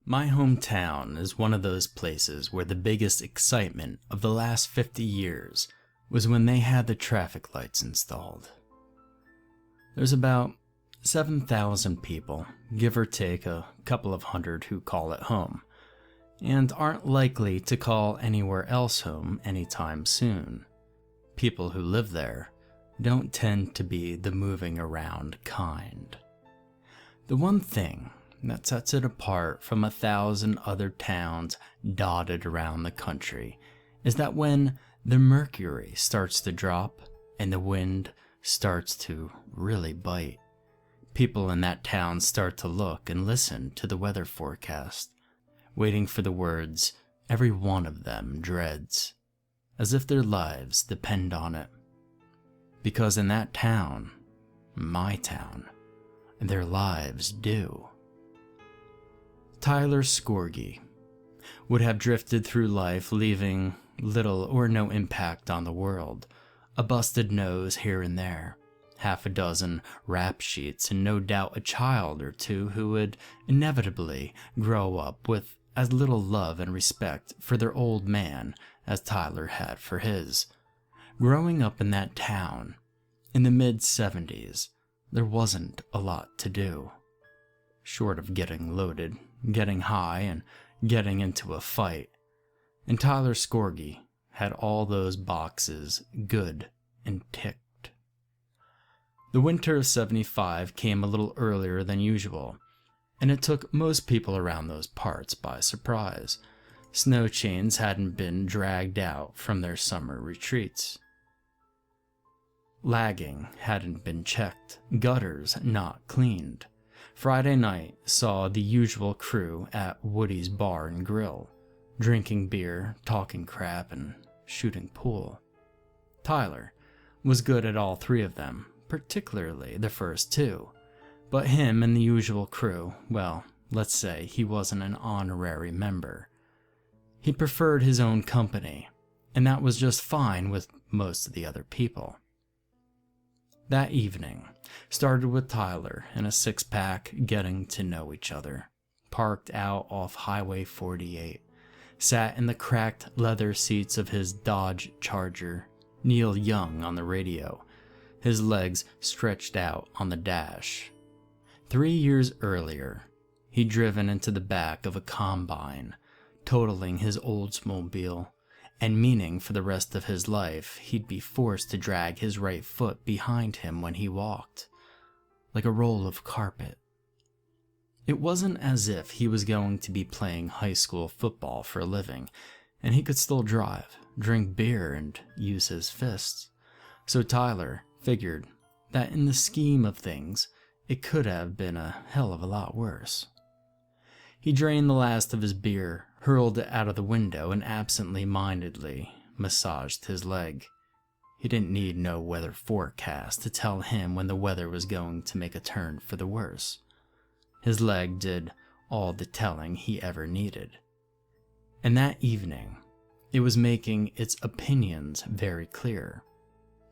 My hometown is one of those places where the biggest excitement of the last 50 years was when they had the traffic lights installed. There's about 7,000 people, give or take a couple of hundred, who call it home, and aren't likely to call anywhere else home anytime soon. People who live there don't tend to be the moving around kind. The one thing that sets it apart from 1,000 other towns dotted around the country is that when the mercury starts to drop and the wind starts to really bite, people in that town start to look and listen to the weather forecast, waiting for the words every one of them dreads, as if their lives depend on it. Because in that town, my town, their lives do. Tyler Scorgie would have drifted through life leaving little or no impact on the world, a busted nose here and there, half a dozen rap sheets, and no doubt a child or two who would inevitably grow up with as little love and respect for their old man as Tyler had for his. Growing up in that town in the mid-70s, there wasn't a lot to do, short of getting loaded, getting high, and getting into a fight, and Tyler Scorgie had all those boxes good and ticked. The winter of '75 came a little earlier than usual, and it took most people around those parts by surprise. Snow chains hadn't been dragged out from their summer retreats. Lagging hadn't been checked, gutters not cleaned. Friday night saw the usual crew at Woody's Bar and Grill, drinking beer, talking crap, and shooting pool. Tyler was good at all three of them, particularly the first two, but him and the usual crew, well, let's say he wasn't an honorary member. He preferred his own company, and that was just fine with most of the other people. That evening started with Tyler and a six-pack getting to know each other. Parked out off Highway 48, sat in the cracked leather seats of his Dodge Charger, Neil Young on the radio, his legs stretched out on the dash. 3 years earlier, he'd driven into the back of a combine, totaling his Oldsmobile, and meaning for the rest of his life he'd be forced to drag his right foot behind him when he walked, like a roll of carpet. It wasn't as if he was going to be playing high school football for a living, and he could still drive, drink beer, and use his fists. So Tyler figured that in the scheme of things, it could have been a hell of a lot worse. He drained the last of his beer, hurled it out of the window, and absently-mindedly massaged his leg. He didn't need no weather forecast to tell him when the weather was going to make a turn for the worse. His leg did all the telling he ever needed. And that evening, it was making its opinions very clear.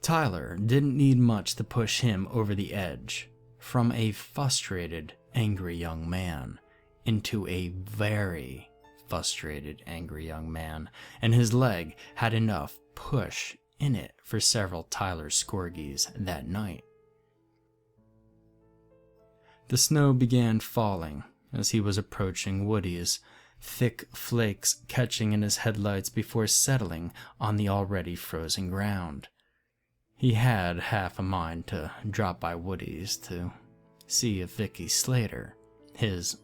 Tyler didn't need much to push him over the edge, from a frustrated, angry young man into a very frustrated, angry young man, and his leg had enough push in it for several Tyler Scorgies that night. The snow began falling as he was approaching Woody's, thick flakes catching in his headlights before settling on the already frozen ground. He had half a mind to drop by Woody's to see if Vicky Slater, his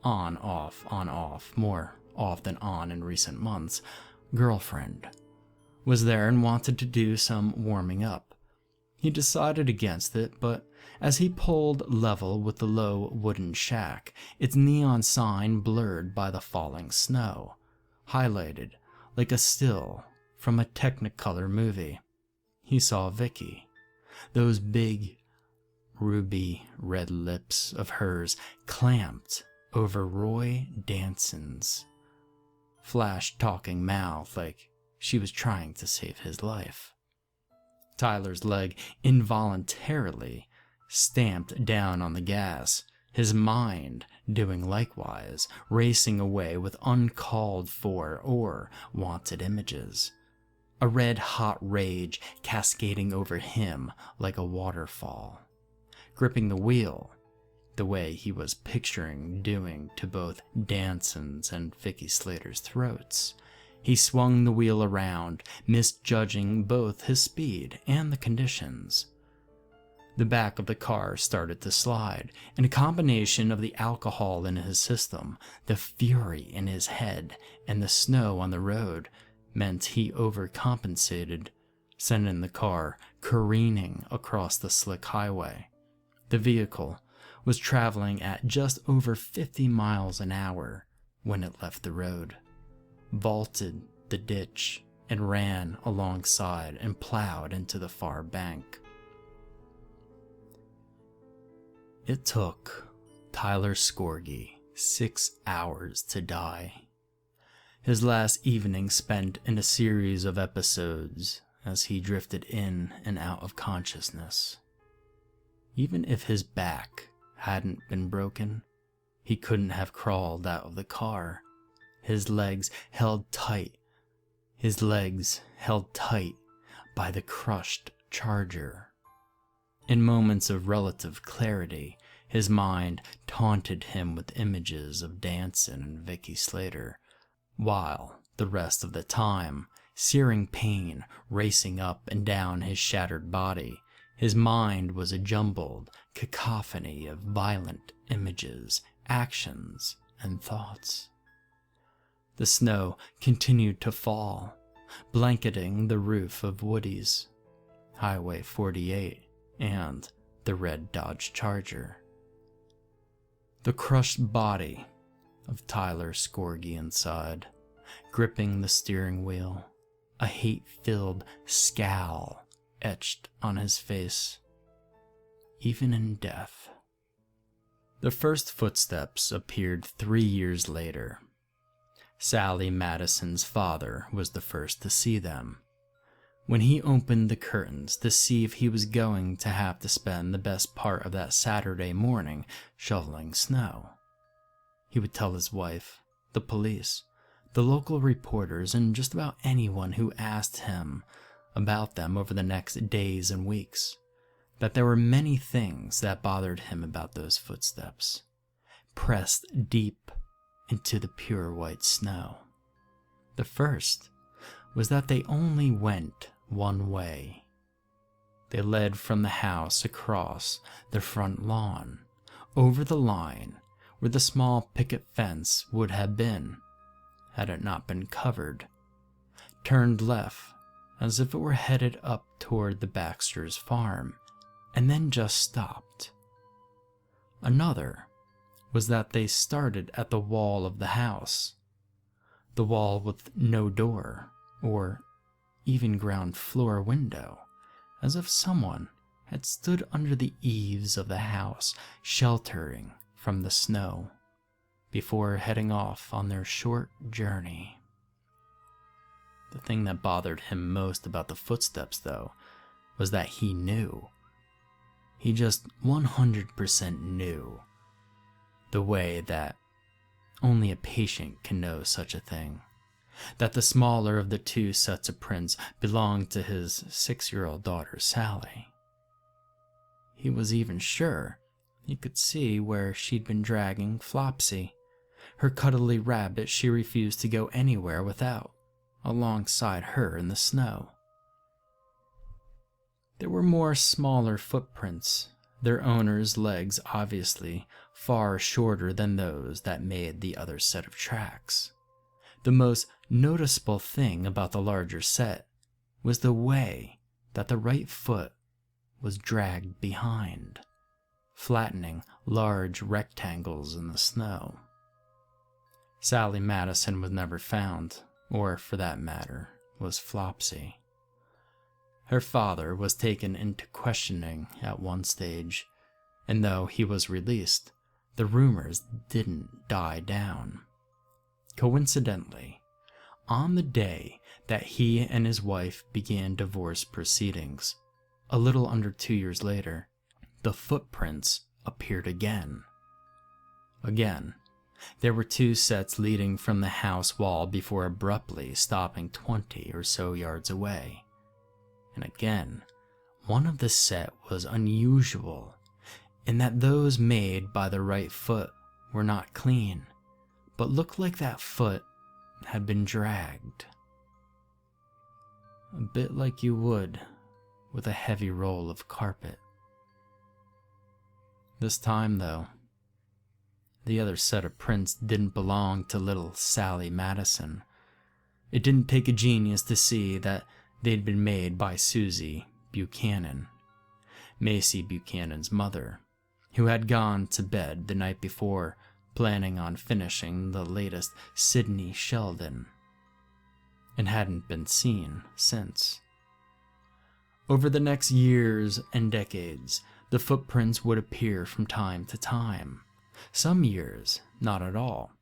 on-off, more off than on in recent months, girlfriend, was there and wanted to do some warming up. He decided against it, but as he pulled level with the low wooden shack, its neon sign blurred by the falling snow, highlighted like a still from a Technicolor movie, he saw Vicky, those big ruby red lips of hers clamped over Roy Danson's flash-talking mouth like she was trying to save his life. Tyler's leg involuntarily stamped down on the gas, his mind doing likewise, racing away with uncalled for or wanted images. A red-hot rage cascading over him like a waterfall. Gripping the wheel, the way he was picturing doing to both Danson's and Vicky Slater's throats, he swung the wheel around, misjudging both his speed and the conditions. The back of the car started to slide, and a combination of the alcohol in his system, the fury in his head, and the snow on the road meant he overcompensated, sending the car careening across the slick highway. The vehicle was traveling at just over 50 miles an hour when it left the road, vaulted the ditch, and ran alongside and plowed into the far bank. It took Tyler Scorgie 6 hours to die. His last evening spent in a series of episodes as he drifted in and out of consciousness. Even if his back hadn't been broken, he couldn't have crawled out of the car. His legs held tight by the crushed charger. In moments of relative clarity, his mind taunted him with images of Danson and Vicky Slater, while the rest of the time, searing pain racing up and down his shattered body, his mind was a jumbled cacophony of violent images, actions, and thoughts. The snow continued to fall, blanketing the roof of Woody's, Highway 48, and the red Dodge Charger. The crushed body of Tyler Scorgie inside, gripping the steering wheel, a hate-filled scowl etched on his face, even in death. The first footsteps appeared 3 years later. Sally Madison's father was the first to see them. When he opened the curtains to see if he was going to have to spend the best part of that Saturday morning shoveling snow, he would tell his wife, the police, the local reporters, and just about anyone who asked him about them over the next days and weeks, that there were many things that bothered him about those footsteps, pressed deep into the pure white snow. The first was that they only went one way. They led from the house across the front lawn, over the line where the small picket fence would have been, had it not been covered, turned left as if it were headed up toward the Baxter's farm, and then just stopped. Another was that they started at the wall of the house, the wall with no door or even ground floor window, as if someone had stood under the eaves of the house, sheltering from the snow, before heading off on their short journey. The thing that bothered him most about the footsteps, though, was that he knew. He just 100% knew. The way that only a patient can know such a thing. That the smaller of the two sets of prints belonged to his 6-year-old daughter, Sally. He was even sure he could see where she'd been dragging Flopsy, her cuddly rabbit she refused to go anywhere without, alongside her in the snow. There were more smaller footprints, their owners' legs obviously far shorter than those that made the other set of tracks. The most noticeable thing about the larger set was the way that the right foot was dragged behind, flattening large rectangles in the snow. Sally Madison was never found, or for that matter, was Flopsy. Her father was taken into questioning at one stage, and though he was released, the rumors didn't die down. Coincidentally, on the day that he and his wife began divorce proceedings, a little under 2 years later, the footprints appeared again. Again, there were 2 sets leading from the house wall before abruptly stopping 20 or so yards away. And again, one of the set was unusual in that those made by the right foot were not clean, but looked like that foot had been dragged. A bit like you would with a heavy roll of carpet. This time, though, the other set of prints didn't belong to little Sally Madison. It didn't take a genius to see that they'd been made by Susie Buchanan, Macy Buchanan's mother, who had gone to bed the night before, planning on finishing the latest Sidney Sheldon, and hadn't been seen since. Over the next years and decades, the footprints would appear from time to time. Some years, not at all.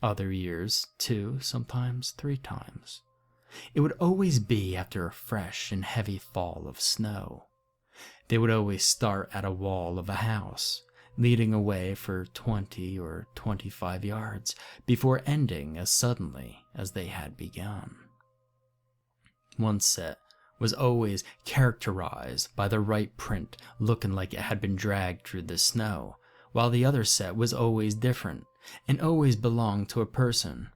Other years, 2, sometimes 3 times. It would always be after a fresh and heavy fall of snow. They would always start at a wall of a house, leading away for 20 or 25 yards, before ending as suddenly as they had begun. One set was always characterized by the right print looking like it had been dragged through the snow, while the other set was always different and always belonged to a person,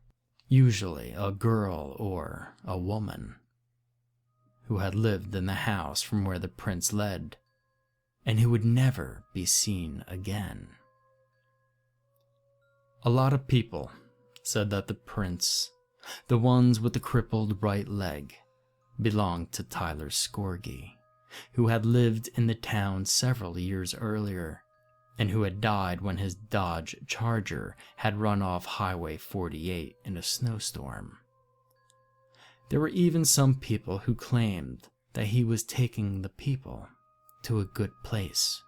usually a girl or a woman, who had lived in the house from where the prints led, and who would never be seen again. A lot of people said that the prints, the ones with the crippled right leg, belonged to Tyler Scorgie, who had lived in the town several years earlier, and who had died when his Dodge Charger had run off Highway 48 in a snowstorm. There were even some people who claimed that he was taking the people to a good place,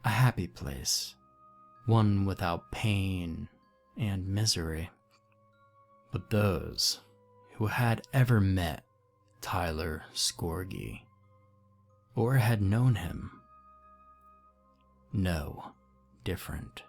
a happy place, one without pain and misery. But those who had ever met Tyler Scorgie, or had known him, know different.